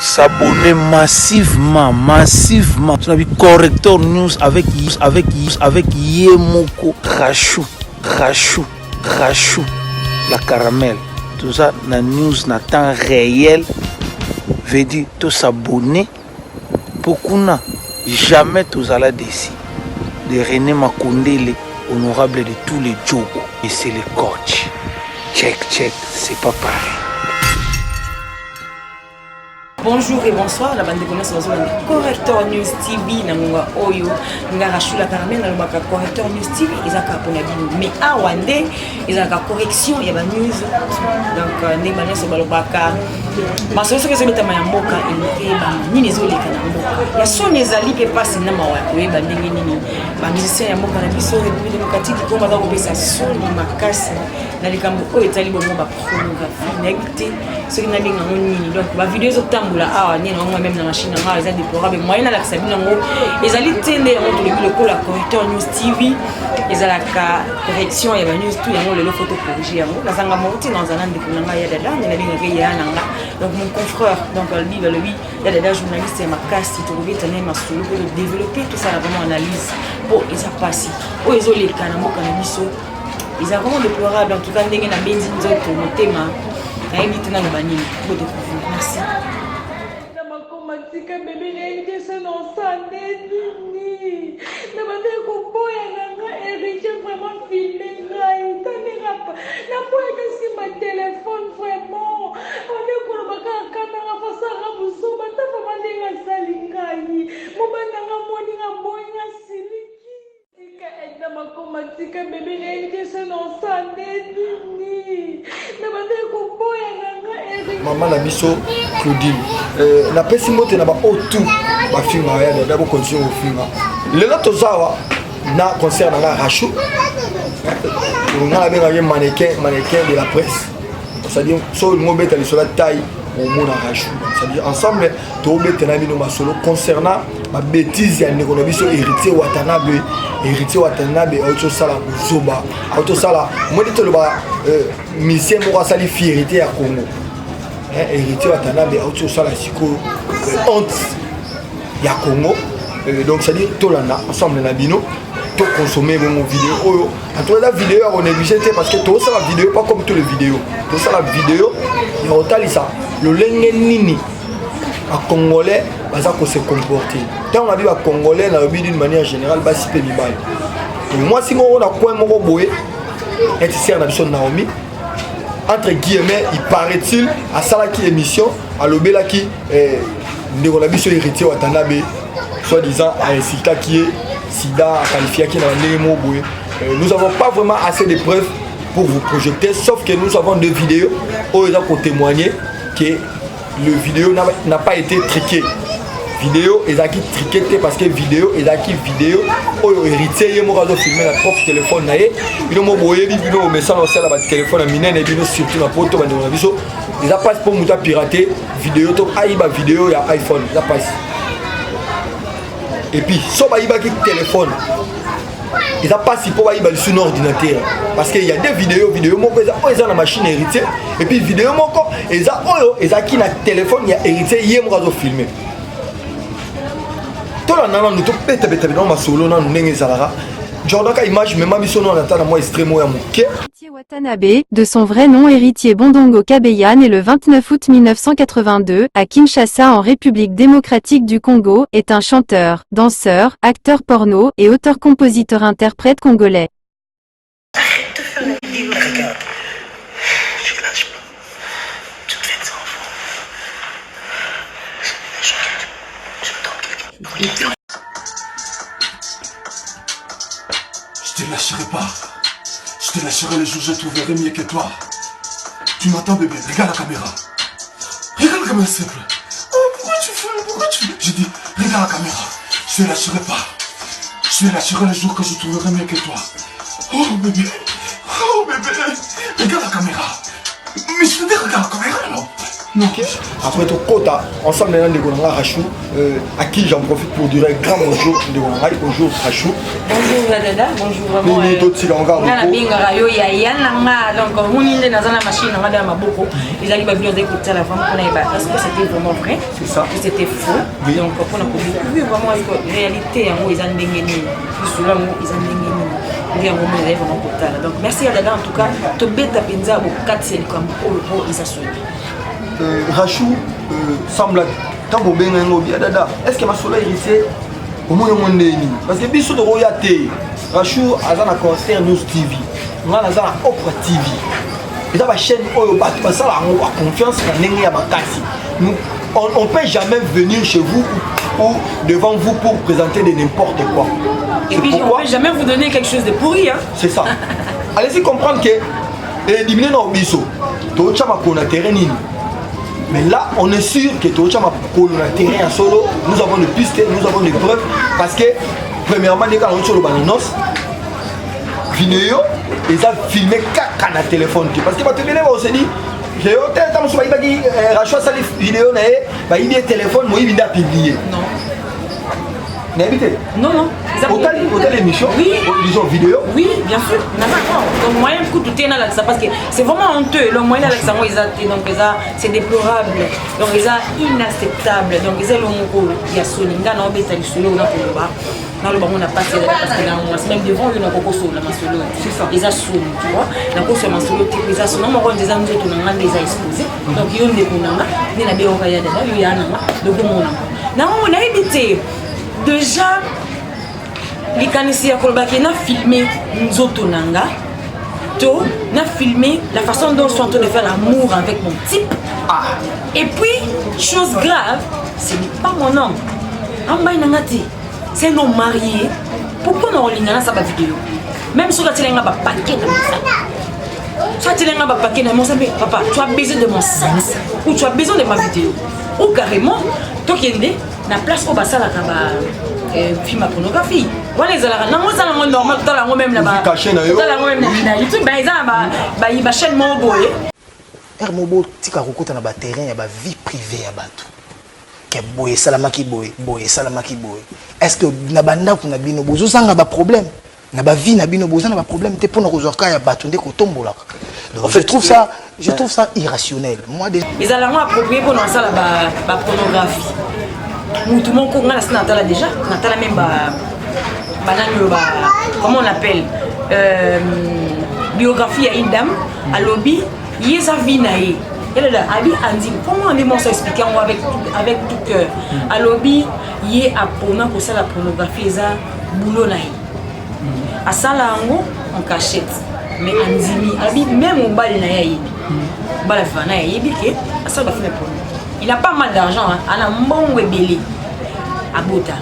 s'abonner massivement. Tu as vu Corrector News avec Yemoko, Rachou, la caramel. Tout ça, la news na temps réel. Veut dire, tout s'abonner. Beaucoup n'a jamais tous à la décider. De René Makondele, honorable de tous les Djogo. Et c'est le coach. Check, c'est pas pareil. Bonjour et bonsoir, la bande de connaissances de Corrector News TV, Namunga Oyo, Ngarachou la caramel, Nalumaka Corrector News TV, ils ont capone mais à Wande, ils ont correction, il y a des news, donc les manières sont balobaka. Ma solution que c'est mettre ma mboka et ni les olé kanamboka. Il y a son les alliés qui passent na mawa, oui, bandingi nini, bandisien ya mboka na biso République démocratique qui combat dans obéissance son makasi, na likambo o etali bomo ba pornographie, négité, ce qui n'a bien nini, donc ma vidéo sur tamboula, ah, ni non moi même la machine, ah, ils ont déplorable, moyen à la sabine en gros, ils allaient tendre à monter le la Corrector News TV, ils ont la correction et la news tout, ils ont le photo corrigé, la zanga monte dans un an de kunanga ya dada, il y a bien rien nanga. Donc mon confrère, donc lui, il y a des journalistes et ma casse, il trouve tenir ma solo pour développer tout ça, vraiment analyse pour ils ont passé. Oh ils ont les canaux cannabis, ils ont vraiment déplorable. En tout cas, ils ont un benzine d'autres mon thème, ils ont un banni pour découvrir. Merci. Téléphone vraiment on est pour le caméra face à la bousso bata famande ngasalingai mobanga moni ngaboinga siliki ika enda makomatika bébé ngenge seno sande dini na bande ko boya nga maman na biso Claudine na pesi mote na ba otu ba finga ya da bo continuer au finga lelo tozawa na concert na Rachou on a bien un mannequin de la presse. C'est-à-dire, sur le moment où sur la taille, on a Rachou. C'est-à-dire, ensemble, tout le monde est solo concernant ma bêtise, il y a un héritier Watanabe, auto sala Zoba, auto sala. Moi, je dis le mission pour sali fierté à Congo. Héritier Watanabe, auto sala siko honte ya Congo. Donc, c'est-à-dire, tout le monde ensemble na bino. Consommer mon vidéo. En tout cas, la vidéo on est obligé parce que tout ça la vidéo pas comme toutes les vidéos. Tout ça la vidéo, il y a ça. Le lengue nini à congolais, ça qu'on se comporter. Quand on a vu à congolais, on a vu d'une manière générale, bah si peu bibal. Moi si on a quoi mon boé, et c'est un absent Naomi. Entre guillemets, il paraît-il à Salaki émission, à l'obéla qui on a vu sur l'héritier Watanabe, soi-disant à un cita qui est Sida qualifié qui nous n'avons pas vraiment assez de preuves pour vous projeter, sauf que nous avons deux vidéos où ils ont témoigné que le vidéo n'a pas été triqué. Vidéo, ils ont triqué parce que vidéo, ils ont vidéo où héritier, ils ont filmé la propre téléphone. Ils ont envoyé un message sur le téléphone, ils ont surtout la photo. Ils ont pas pour nous pirater vidéo, vidéo, il y a iPhone, ils ont pas. Et puis, si on a un téléphone, ils n'ont pas si pour aller sur un ordinateur. Parce qu'il y a des vidéos, ils ont la machine héritée. Et puis, vidéo, ils ont un téléphone, il y a hérité, ils ont filmé. Tout le monde, nous avons solo, nous avons Jordan ka image même mission on attend moi extrêmement moqué. Watanabe, de son vrai nom Héritier Bondongo Kabeya, né le 29 août 1982 à Kinshasa en République démocratique du Congo, est un chanteur, danseur, acteur porno et auteur-compositeur-interprète congolais. Arrête de faire la vidéo. Regarde, je lâche pas. Tu me fais des enfants. Je t'entends. Je te lâcherai pas. Je te lâcherai le jour où je trouverai mieux que toi. Tu m'entends bébé? Regarde la caméra. Regarde la caméra s'il te plaît. Oh pourquoi tu fais? Pourquoi tu... J'ai dit regarde la caméra. Je te lâcherai pas. Je te lâcherai le jour que je trouverai mieux que toi. Oh bébé. Oh bébé. Regarde la caméra. Mais je te dis regarde la caméra non. Ok. Après tout, Kota, ensemble maintenant de Gonanga Rachou, à qui j'en profite pour dire un grand bonjour de Gonanga. Bonjour Rachou. Bonjour Dada, bonjour vraiment. Nous d'autres il encore. Na binga rayo ya yana donc on est dans la machine on a dans ma beaucoup. Ils allaient pas venir d'écouter la femme qu'on avait pas. Est-ce que c'était vraiment vrai? C'est ça. C'était faux. Oui. Donc on a découvert vraiment la réalité en où ils ont dégainé. Ils sont là où ils ont dégainé. Donc merci à Dada en tout cas. To beta penza au 4 comme au ils assument. Rachou semble tant que bien Dada. Est-ce que ma soleil ici au moins parce que biso de royauté Rachou a un concert News TV. On a la Opera TV. Et dans ma chaîne Oyo Batu ça la confiance en Nengi à Bakasi. On ne peut jamais venir chez vous ou devant vous pour présenter de n'importe quoi. Et puis on ne peut jamais vous donner quelque chose de pourri. Hein? C'est ça. Allez-y comprendre que éliminer nos biso. Tocha makona terrain. Mais là, on est sûr que Tocha makona terrain en solo. Nous avons des pistes, nous avons des preuves. Parce que, premièrement, les gars, on sur le bananos. Vidéo, ils ont filmé caca dans le téléphone. Parce que tu viens, on se dit. J'ai eu tant de choses qui rachètent sa vidéo, il y a un téléphone, il y a publié. Non. N'habitez? Non, non. Hôtel émission? Oui. Disons vidéo? Oui, bien sûr. Donc, moyen de tout est là, parce que c'est vraiment honteux. Le moyen de ça, c'est déplorable. Donc, ils sont inacceptables. Donc, ils ont il y a Soninga, non, mais il solo, dans le bon, on a passé parce que dans la semaine devant, il y a un coco solo, c'est ça. Ils ont solo, tu vois. Dans le solo, ils ont solo, mais on des amis qui ont des exposés. Donc, il y a des gens qui ont des oreilles dedans, il y a des gens. On a évité. Déjà, les Kanisi à Kolbaki n'a filmé Nzoto Nanga. To n'a filmé la façon dont ils sont en train de faire l'amour avec mon type. Ah. Et puis, chose grave, ce n'est pas mon homme. Ambaï Nangati, c'est un homme marié. Pourquoi on a regardé sa vidéo? Même si tu as un paquet de ça, tu as un paquet de mon papa, tu as besoin de mon sexe ou tu as besoin de ma vidéo. Ou carrément, toi qui es né, la place au bassin là film à pornographie. Voilà les alars. Non, ça la normal tout à l'heure même là-bas. Tout à l'heure même là. YouTube, bah ils bah chaîne mon boy. Mobo tika kokota na ba terrain ya ba vie privée ya bato. Ke boy salamaki boy, boy salamaki boy. Est-ce que na banda kuna bino bozo sanga ba problème? Na ba vie na bino bozo na ba problème te pour na kozoka ya bato nde ko tombola. En fait, je trouve ça irrationnel. Moi ils allaient approprier pour lancer la pornographie. Tout le monde a Natala déjà, Natala même comment on appelle biographie à une dame à lobby, il y a sa vie naïe. Elle est là, Abi Andy, comment on est ça expliquer avec tout cœur. À lobby, il y a pour ça la pornographie, ça boulot naïe. À ça là en cachette. Mais Andy, Abi même au bal naïe, bal naïe, à ça va faire porno. Il a pas mal d'argent, il a un bon webélé à Bota.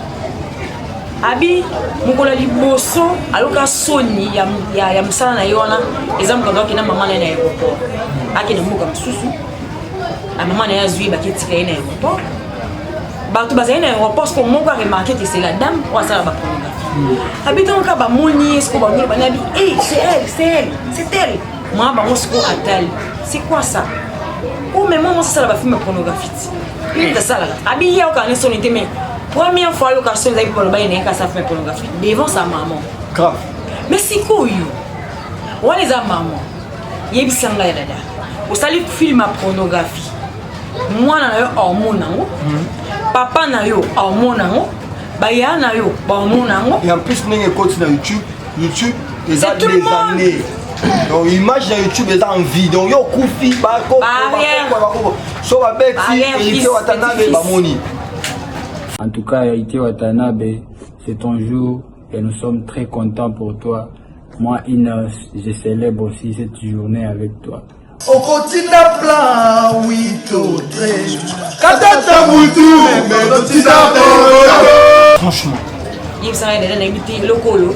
Abi, Mukola Liboso, alors qu'à Sony, il y a Moussa Nayona, les hommes qui ont maman dans l'aéroport. Aki na muka msusu. La maman n'a zui ba kiti kaina aéroport. Ba tu baza na aéroport ko mongo a remarqué que c'est la dame ou ça ba pornographie. Abi donc ba moni est-ce ko ba ngela ba nabi, eh c'est elle. Moi ba mosko atal. C'est quoi ça? Ou même moi ça la ba film pornographie. Il est ça là. Abi il y a aucun son mais première fois l'occasion d'aller pour le bain et ça fait pornographie devant sa maman. Grave. Mais c'est quoi yo? Ou les maman. Yebisanga ya dada. Osali film à pornographie. Moi na yo hormone nango. Papa na yo hormone nango. Baya na yo hormone nango. Et en plus nous écoute sur YouTube les années. Donc image sur YouTube est en vie. Donc yo kufi ba ko so ba beti et Watanabe ba moni. En tout cas, Haïti Watanabe, c'est ton jour et nous sommes très contents pour toi. Moi, Inos, je célèbre aussi cette journée avec toi. Au quotidien plan, oui, tout très. Katata Moutou, mais quotidien franchement. Il s'en est dans l'invité locaux.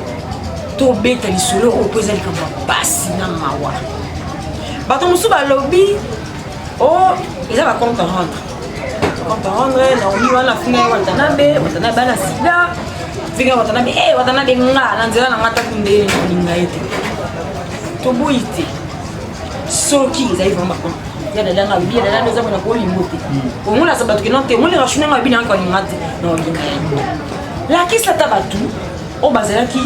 Tout bête les solo au présent comme passe dans ma voix. Bato musuba lobby. Oh, ils avaient compte rendre. Compte rendre, Naomi wana fina Watanabe na sida. Fika Watanabe, Watanabe nga nanzela na ngata kunde ninga ete. Tobo ite. Soki ils avaient vraiment ya dada nga lobi ya dada ndoza mona ko limbo te omona sa batu ke non te omona rachuna nga bina ka linga te non linga la qui ça tabatu o bazalaki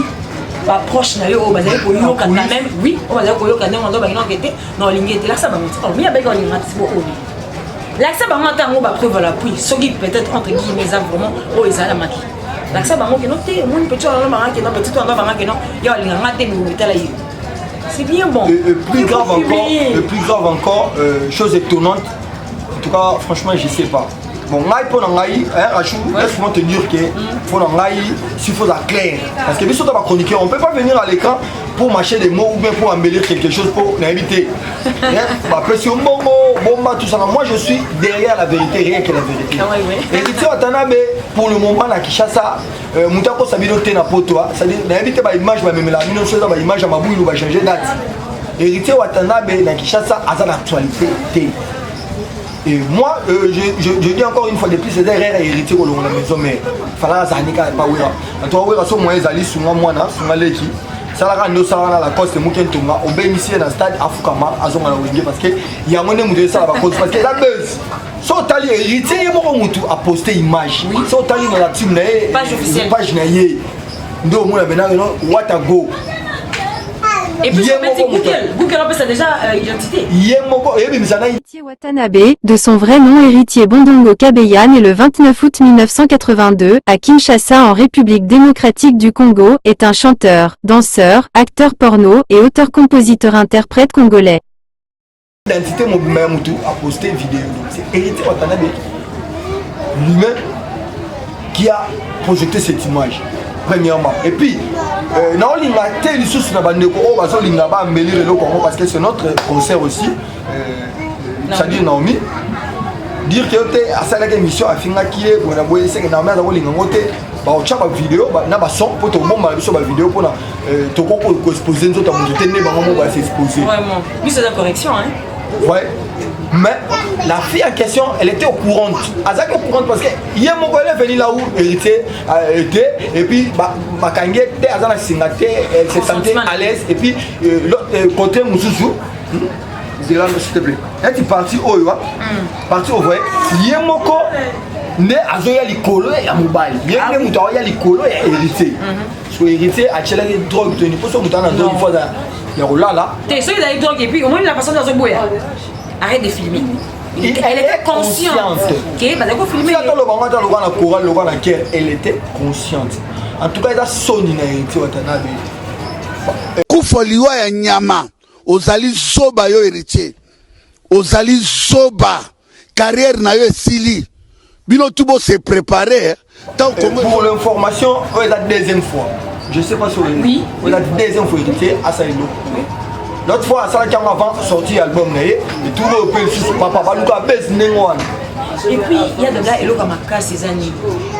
ba proche na yo o bazalaki ko yoka quand même oui o bazalaki ko yoka ndenge ndo ba kinoko te non lingete la sa ba muti mi abeka linga te bo oni la sa ba ngata ngo ba preuve la puis soki peut-être entre guillemets ça vraiment o ezala maki la sa ba ngo ke non te omoni petit on ba ngaki non petit on ba ngaki non ya linga te mi metala yo. C'est bien bon. Et plus grave encore, chose étonnante. En tout cas, franchement, je ne sais pas. Bon, pour laisse-moi te dire que pour s'il faut la clair. Parce que si on chroniqueur, on ne peut pas venir à l'écran pour mâcher des mots ou bien pour embellir quelque chose pour éviter. Pression, tout ça. Moi, je suis derrière la vérité, rien que la vérité. Héritier Watanabe, pour le moment, à Kinshasa, Moutako Sabino Tena Potoa, c'est-à-dire, n'invite pas l'image, mais la image à Mabou, il va changer date. Héritier Watanabe, à Kinshasa, à l'actualité. Et moi, je dis encore une fois de plus, c'est derrière héritier dans la maison, mais il fallait que ça pas ouira. Toi, ouira, son moyen d'aller sur moi, sur ma leki. Ça la rend ça la cause de Mouken Tonga. On bénéficie d'un stade Afukama à Zonga la Wenge parce que il y a moyen de ça la cause parce que la buzz. So tali héritier, il y a mon moutou à poster image. So tali dans la team page officielle. Page naïe. Ndo mon abena non what a go. Et puis Google appelle ça déjà identité. Héritier Watanabe, de son vrai nom Héritier Bondongo Kabeya, né le 29 août 1982, à Kinshasa en République démocratique du Congo, est un chanteur, danseur, acteur porno et auteur-compositeur-interprète congolais. L'identité Moutou a posté une vidéo. C'est Héritier Watanabe lui-même qui a projeté cette image. Premièrement. Et puis, parce que c'est notre concert aussi. C'est-à-dire Naomi. Dire que tu as une émission à finir qui est, on a voulu essayer de faire une vidéo, un son pour te montrer une vidéo pour te exposer une autre exposer. Vraiment. Oui, c'est la correction, hein. Ouais. Mais la fille en question, elle était au courant. Elle était au courant parce que hier, mon collègue est venu là où héritier était. Et puis, elle se sentait à l'aise. Et puis, l'autre côté, Moussoussou, s'il te plaît. Elle est partie au partie au vrai. Hier, mon collègue, né à Zoya Likolo et à Mobile. Hier, mon collègue, Likolo et héritier. Soit héritier, à Tchelé, drogue, tu n'es pas sûr que tu as un drogue. Il y a là. Tu es sûr qu'il y a une drogue et puis, au moins, il a passé dans un boya. Arrête de filmer. Elle était consciente. Elle était consciente. En tout cas, elle a sonné na héritier Watanabe. Kufoliwa ya nyama. Ozali zoba yo héritier. Ozali zoba. Carrière na yo sili. Bino tubo se préparer. Pour l'information, c'est la deuxième fois. Je ne sais pas si oui. C'est la deuxième fois héritier à Saïlo. L'autre fois, ça a avant sorti l'album, et tout le monde peut papa Baluka baisse Nengwan. Et puis, il y a des gars qui ont cassé ces années.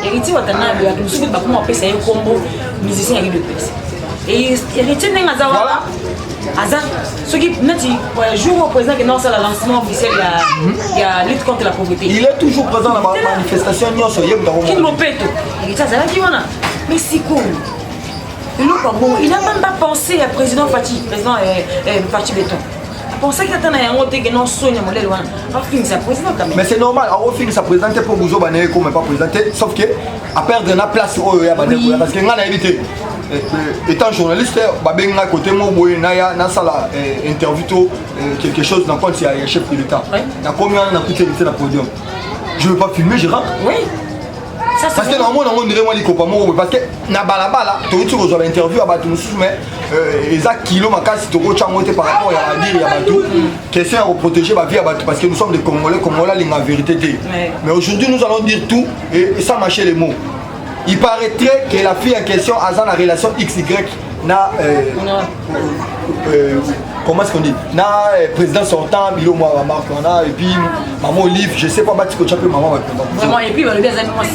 Héritier Watanabe, il y a des gens qui ont appelé un combo musicien avec deux pièces. Et héritier Nengazawa, Azan, ceux qui ont jour au président qui ont lancé le lancement officiel, il y a lutte contre la pauvreté. Il est toujours présent dans la manifestation. Qui nous pète. Héritier Azala qui on a. Mais c'est cool. Il n'a même pas pensé à président Fati, président Fati Béton. Il a pensé qu'il y a un autre qui n'a pas fini sa présidente. Mais c'est normal, on finit sa présidente pour vous obéir comme pas présidente, sauf que à perdre la place parce que on a évité. Étant journaliste, à côté moi, j'ai interview quelque chose dans il y a un chef de l'État. Il y a combien de coûté le podium. Je ne veux pas filmer, je rentre. Oui. Parce que normalement on dirait moi les copains parce que na balabala tu reçois l'interview à Batou mais exact kilo makasi to ko changote par rapport à dire à Batou question à protéger ma vie à Batou parce que nous sommes des Congolais la vérité. Mais aujourd'hui nous allons dire tout et sans mâcher les mots. Il paraîtrait que la fille en question a la relation XY na comment est-ce qu'on dit na président sortant Bilo moi Marc on a et puis maman Olive je sais pas battre que tu appelles maman vraiment et puis le bien moi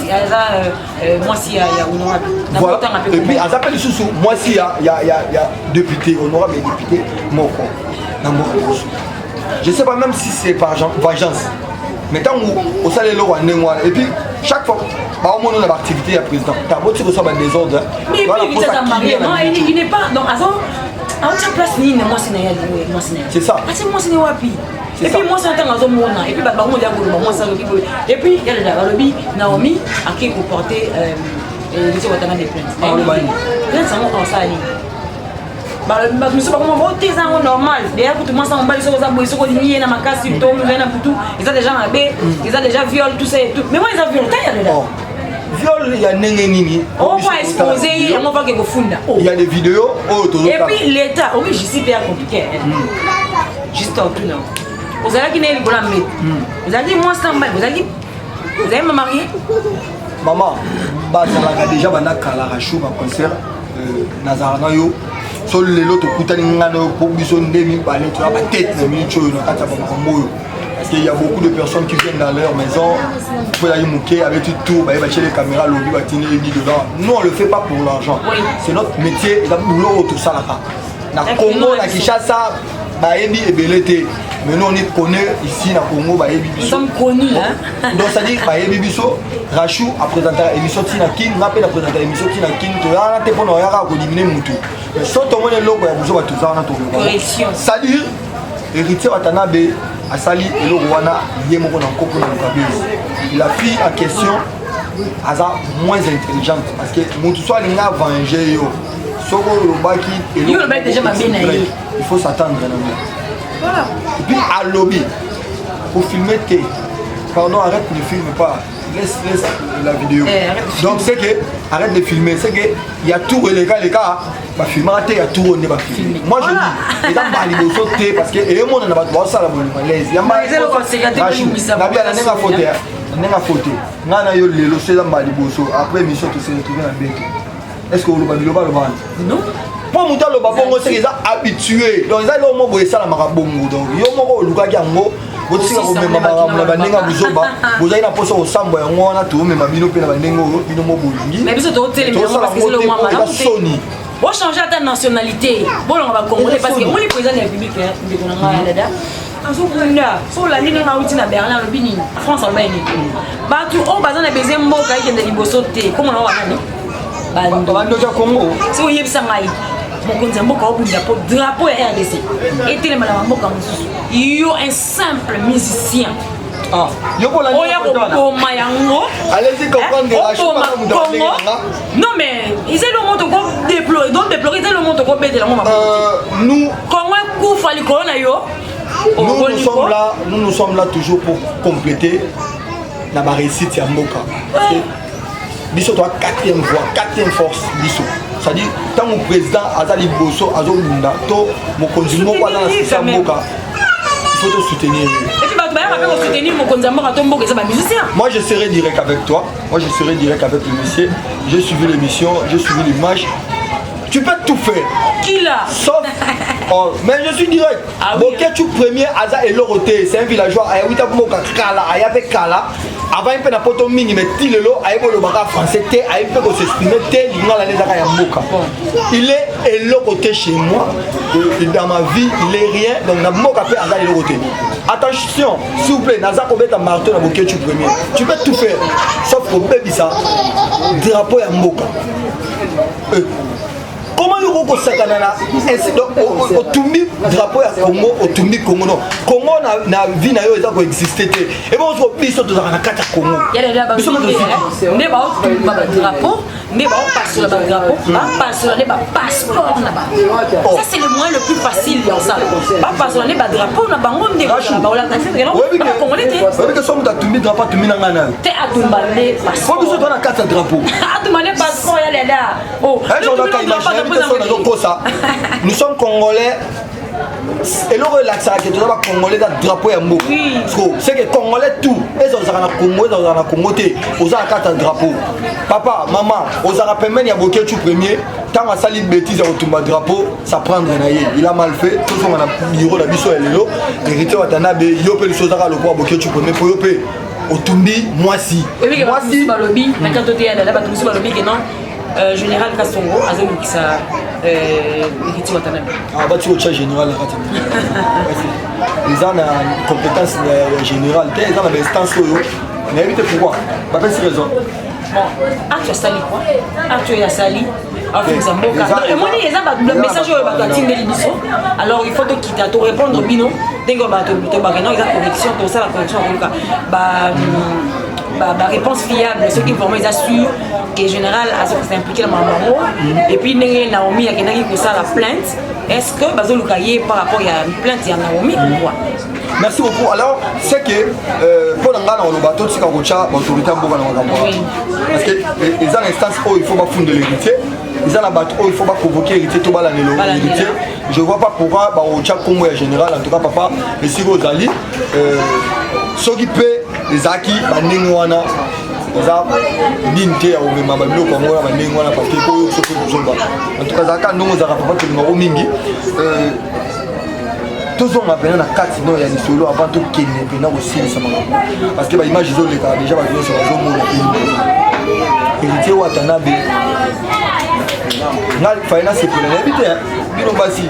si il y a honorable voilà et puis à appelle sous moi si il y a député honorable et député mon frère je sais pas même si c'est par vengeance mais tant au salaire et puis chaque fois au moins on a l'activité à président t'as beau tu reçois des ordres mais il n'est pas donc à ça place ni moi c'est ça. Ah c'est moi c'est wapi. Et puis moi, c'est un temps à Zomona. Et puis, bah, moi, ça lobby. Et puis, il y a le lobby, Naomi, à qui vous portez les Watana des plaintes. Plaintes, ça monte en salle. Bah, je ne sais pas comment voter ça normal. D'ailleurs, pour tout le monde, ça on va les choses à boire, ils sont liés dans ma casse, ils tombent, ils ont déjà mabé, ils ont déjà viol, tout ça et tout. Mais moi, ils ont violé, il y a dedans. Viol, il y a Nengenini. On va exposer, on va que funda. Il y a des vidéos. Et puis l'État, oui, je suis bien compliqué. Juste en tout, non. Vous avez qui n'est pas la mettre. Vous avez dit, moi, c'est un bail. Vous avez dit, vous allez me marier. Maman, ça déjà kala rachou ma concert Nazarana yo. Sol les lots kutani ngano pour biso ndemi balé tu as ma tête na minute na kata ba moyo. Parce qu'il y a beaucoup de personnes qui viennent dans leur maison, pour aller mouquer avec tout, bah, chez les caméras, lobby, bah, tenir les dedans. Nous, on ne le fait pas pour l'argent. Oui. C'est notre métier, il a boulot tout ça là-bas. Na Congo, na Kinshasa, bah, Ebi et Belete. Mais nous, on est connus ici, na Congo, bah, Ebi Bisso. Nous sommes connus, hein. Donc, ça dit, bah, Ebi Bisso, Rachou a présenté l'émission Tinakin, rappelle a présenté l'émission Tinakin, tu as un téléphone, on a diminué Moutou. Mais sans ton monde, l'eau, bah, vous avez tout ça, on a tout. Correction. Ça dit, héritier Watanabe, Asali et le Rwanda, la fille en question est moins intelligente parce que mon soit l'ingénieur vengé il faut s'attendre. Voilà. Et puis à lobby pour filmer pardon, arrête ne filme pas. Laisse la vidéo. Donc c'est que arrête de filmer, c'est que il y a tout les gars bah filmer il y a tout on est pas filmer. Moi je dis les gens bali sauter parce que et monde na ba ça la bonne malaise. Il y a mal. Na bien na nga photo. Na photo. Ngana yo lelo c'est dans bali boso après mission tout se retrouver en bête. Est-ce que vous le bande? Non. Pour monter le babongo c'est qu'ils sont habitués. Donc ils ont le mot boyer ça la marabongo donc yo moko luka yango. Vous avez une poche au sambo et on a tout, mais ma bino pena bandengo, bino mobulingi. Mais vous êtes télé, parce que c'est le moment malade. Vous changez ta nationalité. Bon, on va congolais parce que on est président de la République. Sur la ligne de la Berlin, le Bini, France en Baini. Batou, on va dans les besoins moka qui est de l'Ibosoté. Comment on va aller? Bando de Congo. Si vous y êtes sangai. Drapeau et RDC. Et télé madame Moka Moussou. Yo un simple musicien. Ah, yo pour la allez-y comprendre non mais ils ont le monde qu'on déplorer, donc déplorer le monde qu'on met de la maman. Nous comment coup fallait corona yo? Nous sommes là toujours pour compléter la réussite à Moka. Biso toi 4e voix, 4e force Biso. C'est-à-dire, tant que le président Azali Bosso, Azolunda, to Mokonzi Moko dans la système Moka, il faut te soutenir. Et puis, tu vas soutenir Mokonzi Moko, ton Moko, c'est un musicien. Moi, je serai direct avec toi. Moi, je serai direct avec le monsieur. J'ai suivi l'émission, j'ai suivi l'image. Tu peux tout faire. Qui là? Sauf. Oh, mais je suis direct. Ah, oui, tu premier, Aza et Loroté, c'est un villageois. Ayawita Moka Kala, Ayabe Kala. Avant, il y a un peu de mini, mais il est là, français, il peut s'exprimer, il est éloqué chez moi, dans ma vie, il est rien, donc il a éloqué. Attention, s'il vous plaît, Naza Kobeta Marteau, tu premier. Tu peux tout faire, sauf que bébé ça, drapeau et Moka. Comment nous reconnaissons ainsi donc au Tumbi drapeau à Congo, au Tumbi Congo non. Congo na vie na yo eza ko exister te. Et bon on se biso to na kata Congo. Il y a des drapeaux. Ne ba o drapeau, ne ba o passe le drapeau, ba passe le passeport na ba. Ça c'est le moyen le plus facile dans ça. Ba passe le drapeau na bango ndé ba o la tase que non. Congolais te. Parce que somme da Tumbi drapeau Tumbi na ngana. Te atumbalé passeport. Faut biso to na kata drapeau. Atumbalé passeport ya les là. Oh. Nous sommes Congolais. Et le relax que tu as Congolais dans le drapeau et un mot. C'est que Congolais tout. Ils ont un Congo, ils ont un Congo, ils ont un carte drapeau. Papa, maman, ils ont un permis à bloquer tout premier. Tant à salir bêtise à retourner le drapeau, ça prend un naïe. Il a mal fait. Tout le monde a bureau la biso et l'élo. Hérité Watanabe, yopé le chose à le pouvoir bloquer tout premier pour yopé. Au Tumbi, moi si. Moi si. Quand tu es là, tu es là, Général Kastongo, Azemou qui ça Héritier Watanabe. Ah bah tu es au général ils ont une compétence générale, ils ont une instance. Mais évitez pourquoi? Pas de raison. bon acte asali quoi acte ya sali afisa mboka emoni eza ba message oyo bato atindeli biso alors il faut to kita to répondre bino ndenge bato to bakena eza correction to ça la correction akoka ba réponse fiable ceux qui vraiment ils assurent que général a ce qui s'est impliqué dans maman et puis ndenge Naomi a kenaki ko ça la plainte est-ce que bazoluka ye par rapport à une plainte ya Naomi pourquoi? Merci beaucoup. Alors, c'est que pour l'engagement, on va tout ce qu'on a l'autorité en Boga parce que les instances où il faut pas fondre l'héritier, les gens où il faut pas convoquer l'héritier, tout le l'héritier. Je vois pas pourquoi on tient comme général, en tout cas papa, les sigos Ali, ceux qui paient les acquis, Ningwana, les arbres, Ninte, ou même Mabablo, comme moi, Ningwana, parce que en tout cas, Zaka, nous, on a pas que nous Mingi. Tous on appelle na 4 sinon il y a des solos avant tout qu'il n'est pas aussi parce que bah image ils ont les cas déjà bah ils sont au monde héritier Watanabe ngal finance pour l'habiter bino basi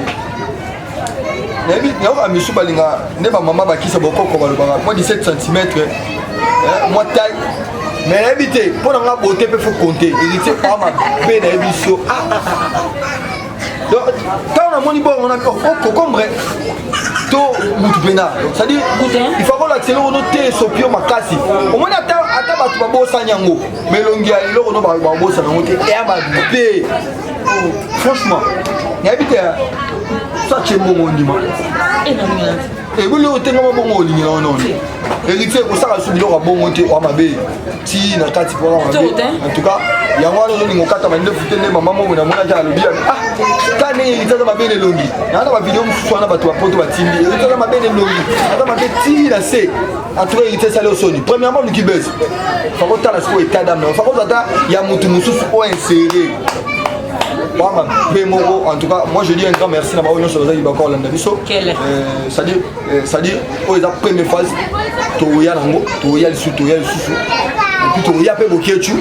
n'habite n'y a pas monsieur balinga ne ba maman ba qui ça beaucoup comme moi 17 cm moi taille mais l'habiter pour nga beauté peut faut compter héritier pas ma ben émission quand on a mon bon on a comme vrai to mutubena c'est-à-dire il faut qu'on l'accélère on noter sopio makasi au moins ata batu babosa nyango melongi ya lelo no babosa nango te et ba be franchement n'habite ça chembo mondima et vous le tenga bongo olingi na non héritier ko sala subilo ka bongo te wa mabe ti na kati ko wa mabe en tout cas ya ngwana zo ningo kata mande futene mama mo na mona ja lobia quand il y a ma belle longi na ba vidéo mususu na bato bapoto batindi il y a ma belle longi ata ma beti la c en tout cas il était salé au soni premièrement le qui baisse faut que ta la sco état d'âme faut que ta ya mutu mususu o insérer en tout cas moi je dis un grand merci na ba onyo so za ibako la ndabiso c'est-à-dire o eza première phase to ya nango to ya lisu et puis to ya pe bokechu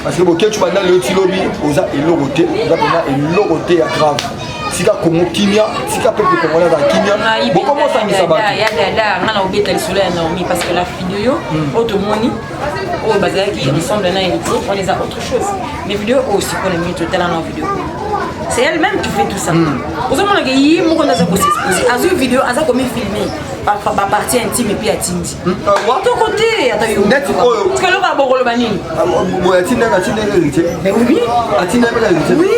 parce que bokechu banda le tilobi oza eloroté oza pena eloroté ya grave sika kongo kimia sika peuple congolais za kimia beaucoup mo sangisa ba ya dada ngana obeta lisolo ya Naomi parce que la vidéo automoni au bazar qui ressemble à héritier on les a autre chose mais vidéo aussi qu'on a mis tout à l'heure dans vidéo c'est elle-même qui fait tout ça aux hommes là qui mo qu'on a ça pour s'exposer à une vidéo à ça comme filmer par partie intime et puis à Tindi de côté attends yo parce que le va bokolo banini boya Tindi na Tindi héritier mais oui à Tindi na héritier oui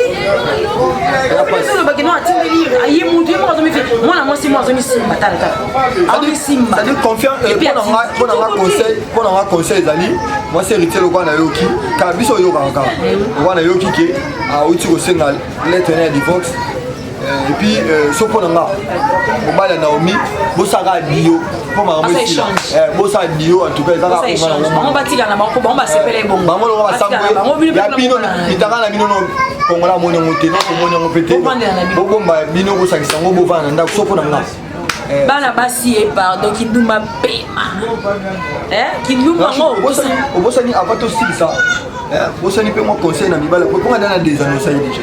le bagino a Tindi lire ayi mutu mo zo mi fait moi na moi si moi zo mi simba tata simba c'est-à-dire confiance pour un conseil d'ali moi c'est héritier le na yoki ka biso yo kaka na yoki ke a uti ko sengal lettre divorce et puis so pour nga mobala Naomi bosaka bio pour ma monsieur bosa bio en tout cas ça on batika na banko ba sepele bongo ba mo ba sambwe ya bino mitaka na bino no kongola monyo mote na monyo ngopete bomba bino ko sakisa ngo bovana ndako so pour nga bana basi et pardon kindumba pema kindumba ngo obosani avato ça vous avez un conseil dans Mibala pour qu'on a des années ça y est déjà.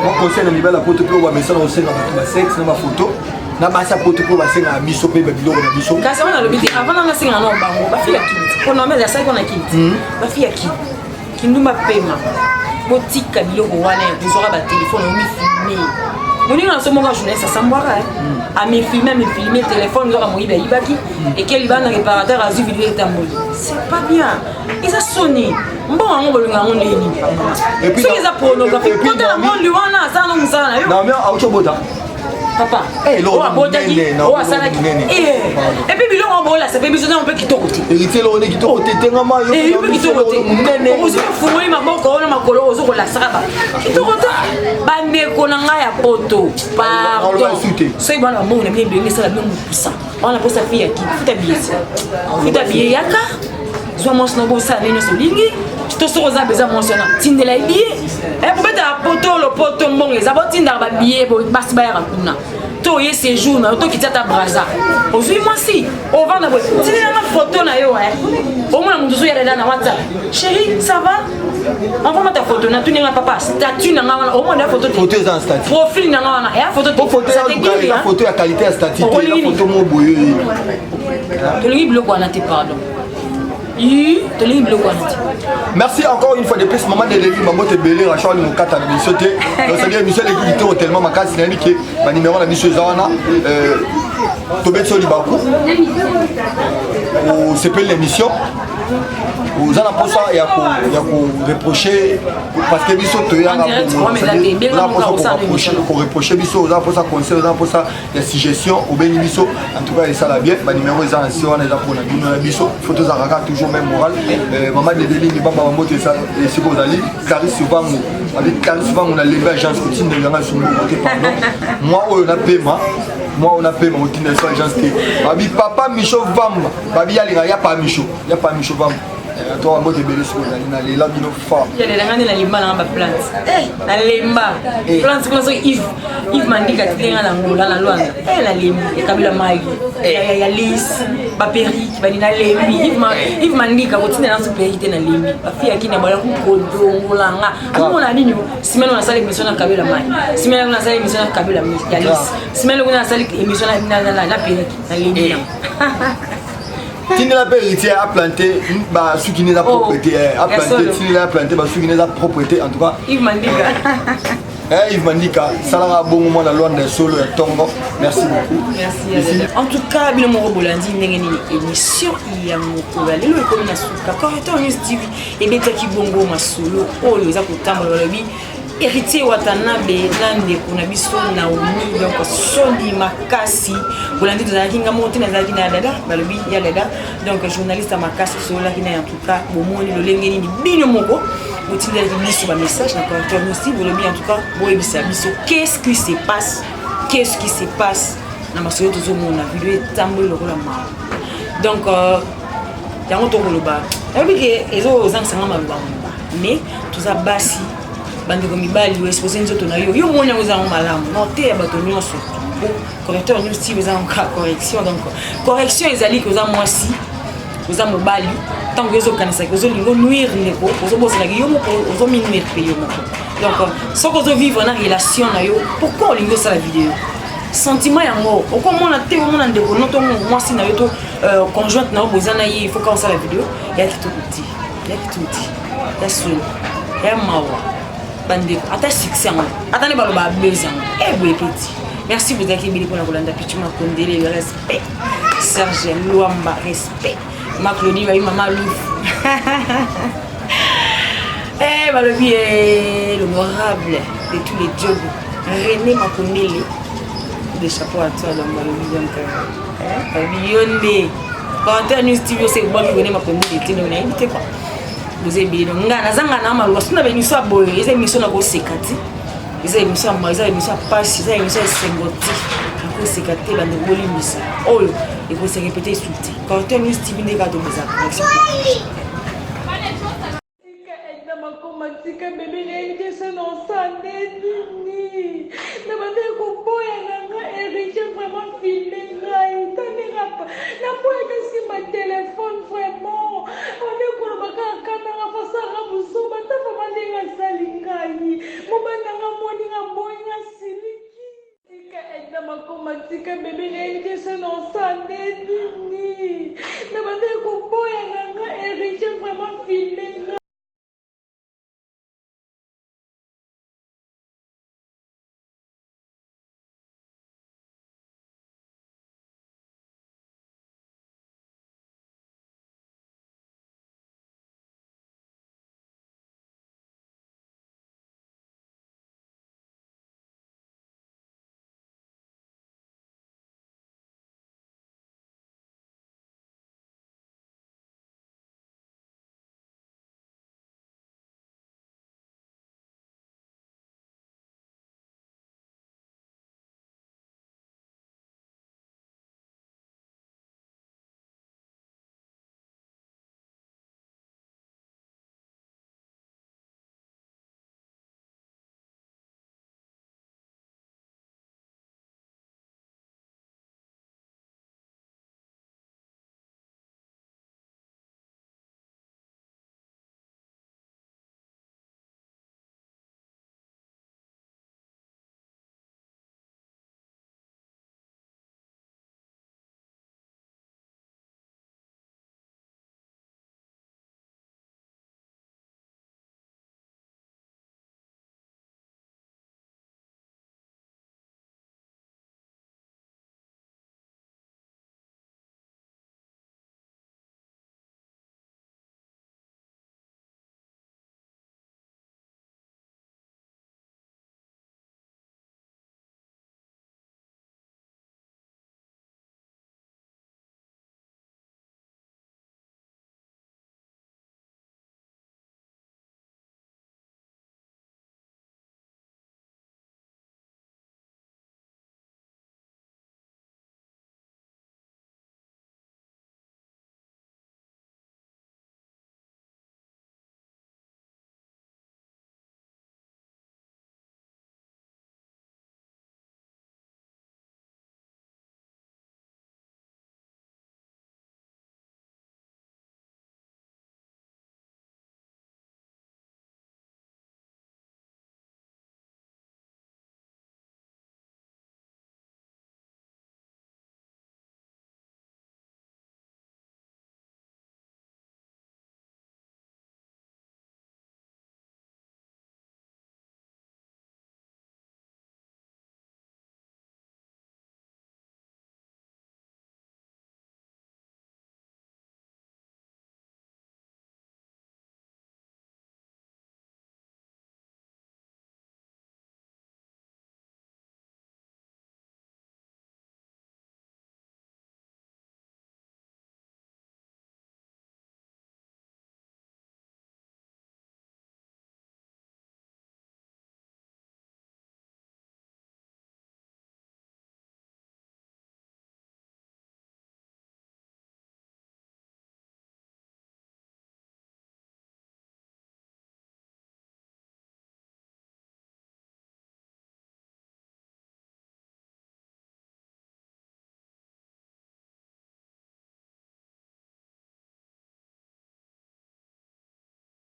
Mon conseil dans Mibala pour te faire un message au sein de ma sexe, dans ma photo, na basa pour te faire un biso pe babilo na biso. Kasi on a le biti avant na singa na bango ba fia kit. Ko na meza sai ko na kit. Ba fia kit. Kinduma pema. Botika biloko wana bozora ba téléphone o mi filmer. Moninga so monga journée ça sambwara a me filmer téléphone zora moyiba ibaki et quel ban réparateur a vu vidéo tamboli. C'est pas bien. Ils a sonné. Bon on bolunga on nini. Et puis ils a pornographie. Quand la monde lui wana ça non ça na yo. Na mia auto bota. Papa. Eh lo. Oh asala ki. Et puis biloko on bola ça fait besoin on peut quitter côté. Héritier lo ne quitter côté tengama yo. Et puis quitter côté. On se fumoi maboko on makolo ozo ko la saka ba. Quitter côté. Bande ko na nga ya poto. Pardon. C'est bon amour na bien bien ça la même poussa. On a pour sa fille qui futa bien. Futa bien yaka. Soit mon snobo ça neno solingi. To so za beza mon sona. Tindela bien. Et pour mettre à poto le poto mbong les abotinda ba bien basi ba ya kuna. To ye séjour na to kitata braza. Ozui moi si. On va na bo. Tindela ma photo na yo Au moins mon dozo ya na WhatsApp. Chérie, ça va? Envoie-moi ta photo, na tuninga papa, statut na ngana, au moins la photo. Photo en statut. Profil na ngana, et la photo. Ça te la photo à qualité à statut, la photo mo boyo. To lingi bloko na te pardon. Merci encore une fois de plus, maman de Lévi, maman de Bélé, Rachel, nous quatre à l'émission. Donc, c'est-à-dire, l'émission est tellement ma case, c'est un numéro de la mission Zana, Tobet Solibakou, c'est pas l'émission. Vous allez pour ça, il y a reprocher parce que Bisso, il y a pour reprocher Bisso, vous allez pour ça conseil, vous allez pour ça la suggestion, au béni Bisso. En tout cas, ça va bien. Le numéro est en si on est là pour la Bisso. Photos à toujours même moral. Maman de Deli, il va pas monter ça. Et si vous allez, Clarisse souvent, avec Clarisse souvent, on a levé agence routine de l'agence sur mon côté. Moi, on a paiement. Moi, on a payé ma routine de l'agence. Babi, papa, Michaud Vam. Babi, il n'y a pas Michaud. Il n'y a pas Michaud Vam. Toi, moi, tu es belle sur la ligne. Là, il faut. Il y a des gens qui ont des plantes. La lemba. Plante comme ça, Yves Mandika, tu es dans la loi. La lemba. Il y a Kabila Maï. Il y a Lys, Bapéry, qui va dire la lemba. Yves Mandika, tu es dans ce pays, tu es dans la lemba. La fille qui n'a pas de codo, on l'a. On a dit, si on a salé l'émission de Kabila Maï. Si on a salé l'émission de Kabila Maï. Il y a Lys. Si on a salé l'émission de la Péry, la lemba. Si vous avez héritier à planter, ceux qui n'ont pas propriété, à planter, si vous avez planté, ceux qui n'ont pas propriété, en tout cas. Yves Mandika. Yves Mandika, ça a un bon moment la loi des solos et Tongo. Merci beaucoup. Merci. En tout cas, Bilo Moro Bolandi, il y a une émission, il y a un mot. Il y a une correcteur News TV, et bien, qui bongo ma solo, oh, les accoutants, héritier Watanabe, Lande, Kunabiso, Naomi, donc Sondi Makasi, Bolandi, de la Kinga Monté, Nazaki Nadada, Balobi, Yaleda, donc journaliste à Makasi, Sola, qui n'a en tout cas, au moins, le Lengeni, Bino Mogo, vous tirez sur un message, d'accord, aussi, vous le en tout cas, qu'est-ce qui se passe? Qu'est-ce qui se passe dans ma soeur de Zomona, vidéo est tambour le rôle à moi. Donc, il y a un autre rôle bas. Les autres gens sont mais tout ça, bassi. Bande comme Ibali, ou exposé nous autres, yo mon nous avons malam, noté à bâtonnier sur correcteur nous si vous avez encore correction donc correction ils allaient que vous avez moi si vous avez mobali tant que vous avez ça que vous avez nuire les co vous avez bossé la yo vous avez minuit payer donc sans que vous vivre en relation na yo pourquoi on lingo ça la vidéo sentiment ya mort pourquoi mon a té mon ande ko noto moi si na yo to conjointe na bozana yi il faut qu'on ça la vidéo il y a qui tout petit il y a qui tout petit la seule et mawa bande ata succès ata ne baloba besoin et petit. Merci vous d'accueillir pour la Rolanda Pichuma Kondele, le respect. Serge Luamba, respect. Ma Claudie, maman Louf. Eh, Balobi est l'honorable de tous les jobs. René Makondele. Des chapeaux à toi, donc Balobi. Donc, Yonde. Quand News TV, c'est bon, René Makondele. Tu nous as invité quoi? Vous avez bien. Ngana Zangana Malou. Si on avait une histoire boy, ils ont mis ça dans le sécati. Ils ont mis ça à ils ont mis ça à passe, ils ont mis ça à Sengoti. Quand c'est gâté, là, de Bolimisa. Oh, il faut se répéter sous le quand tu as mis Stevie de gâteau, mais ça. Merci. Matika bébé n'était ça non ça n'est ni. Ne m'avez pas boya nanga héritier vraiment fini.